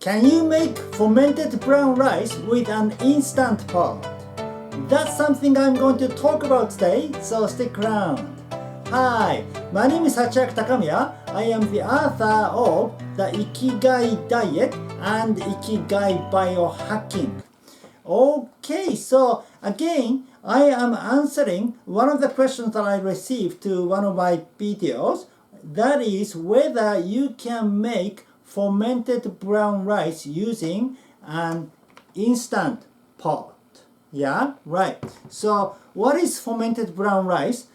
Can you make fermented brown rice with an instant pot? That's something I'm going to talk about today, so stick around. Hi, my name is Sachiaki Takamiya. I am the author of the Ikigai Diet and Ikigai Bio-Hacking. Okay, so again, I am answering one of the questions that I received to one of my videos. That is whether you can make fermented brown rice using an instant pot. Yeah, right. So what is fermented brown rice?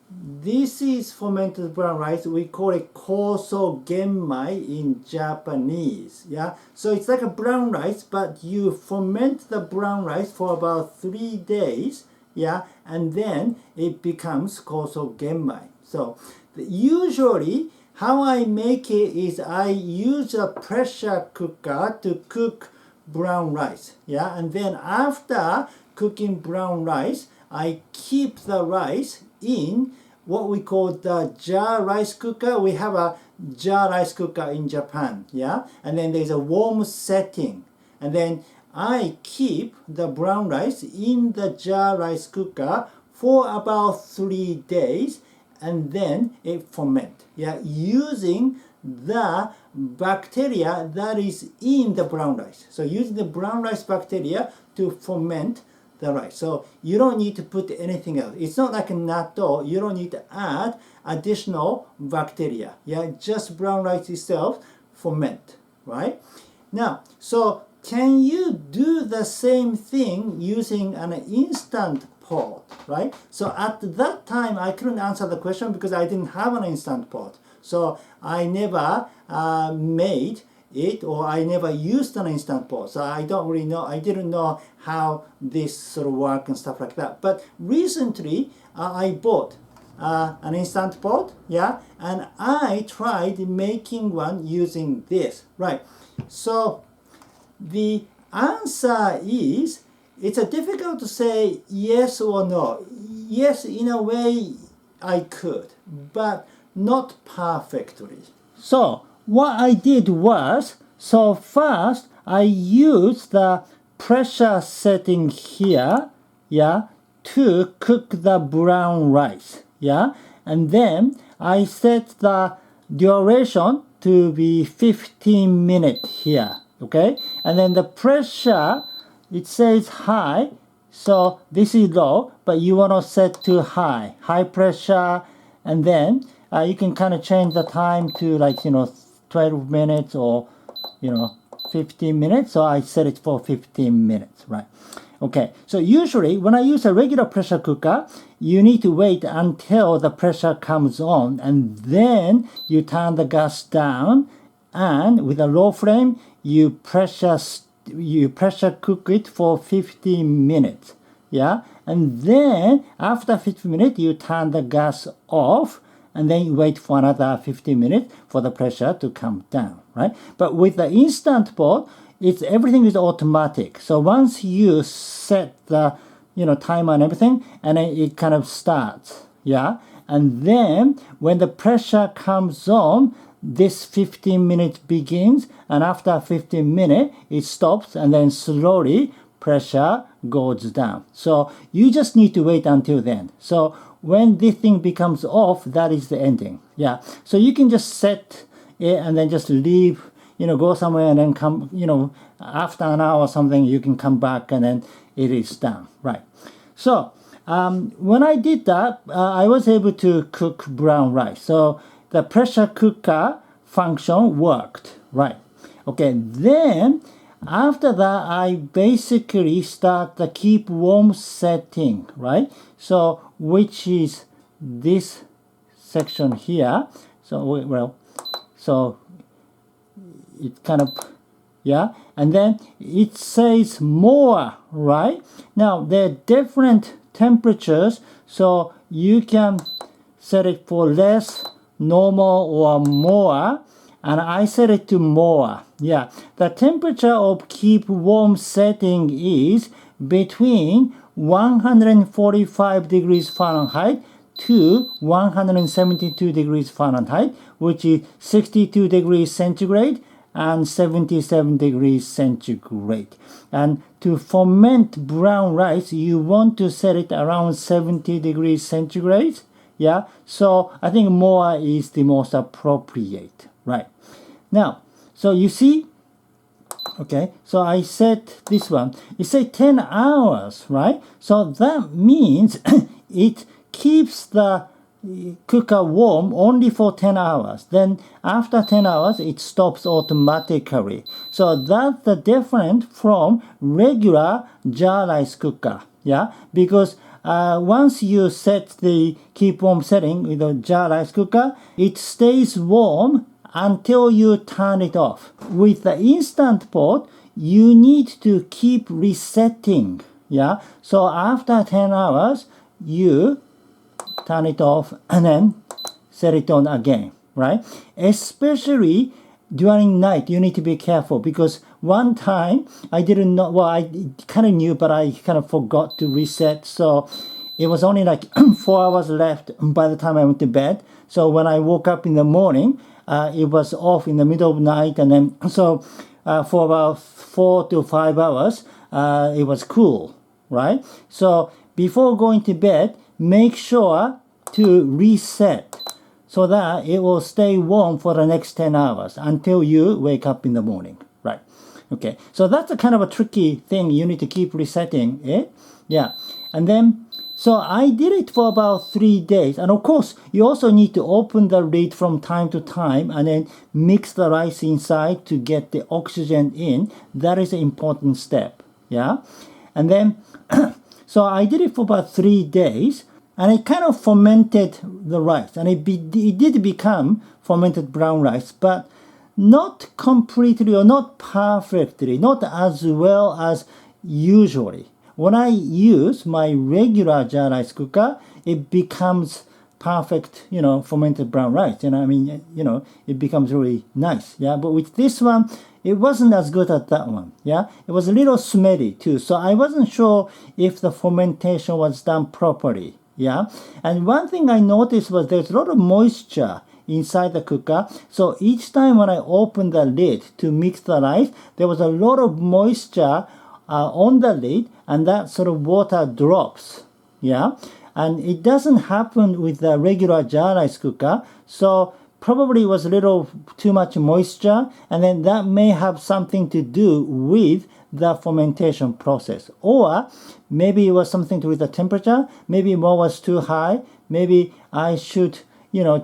This is fermented brown rice. We call it Koso Genmai in Japanese. Yeah, so it's like a brown rice, but you ferment the brown rice for about 3 days. Yeah, and then it becomes Koso Genmai. So usually how I make it is I use a pressure cooker to cook brown rice. Yeah, and then after cooking brown rice, I keep the rice in what we call the jar rice cooker. We have a jar rice cooker in Japan. Yeah, and then there's a warm setting, and then I keep the brown rice in the jar rice cooker for about 3 days, and then it ferments. Yeah, using the bacteria that is in the brown rice. So using the brown rice bacteria to ferment the rice. So you don't need to put anything else. It's not like a natto. You don't need to add additional bacteria. Yeah, just brown rice itself ferment, right? Now, so can you do the same thing using an instant pot, right? So at that time, I couldn't answer the question because I didn't have an instant pot. So I never made it, or I never used an instant pot. So I don't really know, I didn't know how this sort of work and stuff like that. But recently, I bought an instant pot, yeah, and I tried making one using this, right? So the answer is, it's difficult to say yes or no. Yes, in a way I could, but not perfectly. So what I did was, so first I used the pressure setting here, yeah, to cook the brown rice, yeah, and then I set the duration to be 15 minutes here, okay, and then the pressure, it says high, so this is low, but you want to set to high pressure, and then you can kind of change the time to 12 minutes or 15 minutes. So I set it for 15 minutes, right? Okay, so usually when I use a regular pressure cooker, you need to wait until the pressure comes on, and then you turn the gas down, and with a low flame, you pressure cook it for 15 minutes. Yeah, and then after 15 minutes, you turn the gas off, and then you wait for another 15 minutes for the pressure to come down, right? But with the instant pot, everything is automatic. So once you set the timer and everything, and then it kind of starts, yeah. And then when the pressure comes on, this 15 minutes begins, and after 15 minutes, it stops, and then slowly pressure goes down. So you just need to wait until then. So when this thing becomes off, that is the ending. Yeah. So you can just set it and then just leave, go somewhere and then come, after an hour or something, you can come back and then it is done. Right. So when I did that, I was able to cook brown rice. So the pressure cooker function worked. Right. Okay. Then after that, I basically start the keep warm setting, right? So which is this section here. So so it kind of, yeah, and then it says more, right? Now there are different temperatures, so you can set it for less, normal, or more. And I set it to more. Yeah, the temperature of keep warm setting is between 145 degrees Fahrenheit to 172 degrees Fahrenheit, which is 62 degrees centigrade and 77 degrees centigrade. And to ferment brown rice, you want to set it around 70 degrees centigrade. Yeah, so I think more is the most appropriate, right? Now, so you see, okay, so I set this one. You say 10 hours, right? So that means it keeps the cooker warm only for 10 hours. Then after 10 hours, it stops automatically. So that's the difference from regular jar rice cooker. Yeah, because once you set the keep warm setting with a jar rice cooker, it stays warm until you turn it off. With the instant pot, you need to keep resetting. Yeah, so after 10 hours, you turn it off and then set it on again, right? Especially during night, you need to be careful, because one time I didn't know, well, I kind of knew, but I kind of forgot to reset. So it was only like 4 hours left by the time I went to bed. So when I woke up in the morning, it was off in the middle of the night. And then so for about 4 to 5 hours, it was cool, right? So before going to bed, make sure to reset so that it will stay warm for the next 10 hours until you wake up in the morning, right? Okay, so that's a kind of a tricky thing. You need to keep resetting it. Yeah, and then, so I did it for about 3 days. And of course, you also need to open the lid from time to time and then mix the rice inside to get the oxygen in. That is an important step, yeah? And then, so I did it for about 3 days. And it kind of fermented the rice, and it did become fermented brown rice, but not completely or not perfectly, not as well as usually. When I use my regular jar rice cooker, it becomes perfect, fermented brown rice. It becomes really nice. Yeah, but with this one, it wasn't as good as that one. Yeah, it was a little smelly too. So I wasn't sure if the fermentation was done properly. Yeah, and one thing I noticed was there's a lot of moisture inside the cooker. So each time when I opened the lid to mix the rice, there was a lot of moisture on the lid, and that sort of water drops. Yeah, and it doesn't happen with the regular jar rice cooker. So probably it was a little too much moisture, and then that may have something to do with the fermentation process. Or maybe it was something to do with the temperature. Maybe more was too high. Maybe I should,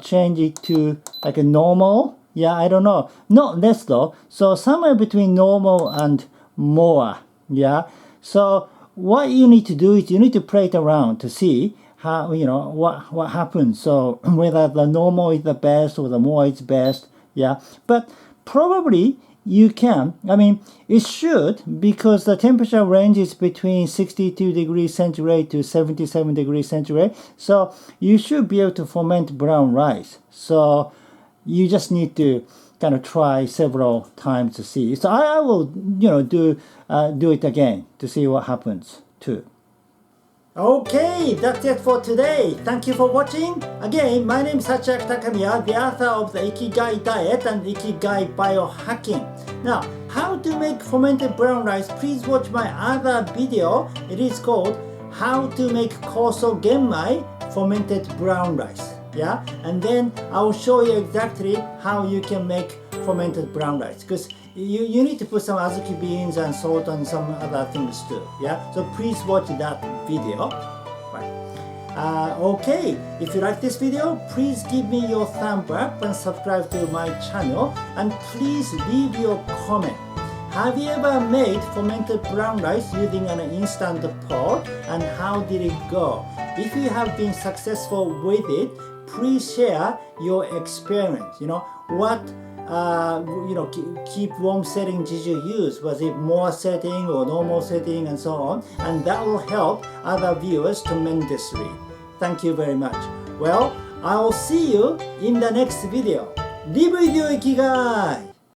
change it to like a normal. Yeah, I don't know. Not less though. So somewhere between normal and more. Yeah. So what you need to do is you need to play it around to see how, what happens. So whether the normal is the best or the more is best. Yeah. But probably you can. I mean, it should, because the temperature range is between 62 degrees centigrade to 77 degrees centigrade. So you should be able to ferment brown rice. So you just need to kind of try several times to see. So I will, do it again to see what happens too. Okay, that's it for today. Thank you for watching. Again, my name is Sachiaki Takamiya, the author of the Ikigai Diet and Ikigai Bio-Hacking. Now, how to make fermented brown rice, please watch my other video. It is called How to Make Koso Genmai Fermented Brown Rice. Yeah, and then I will show you exactly how you can make fermented brown rice, because you need to put some azuki beans and salt and some other things too. Yeah, so please watch that video. Right. Okay, if you like this video, please give me your thumb up and subscribe to my channel, and please leave your comment. Have you ever made fermented brown rice using an instant pot, and how did it go? If you have been successful with it, please share your experience. What keep warm setting did you use? Was it more setting or normal setting and so on? And that will help other viewers tremendously. Thank you very much. Well, I will see you in the next video. Live with your Ikigai!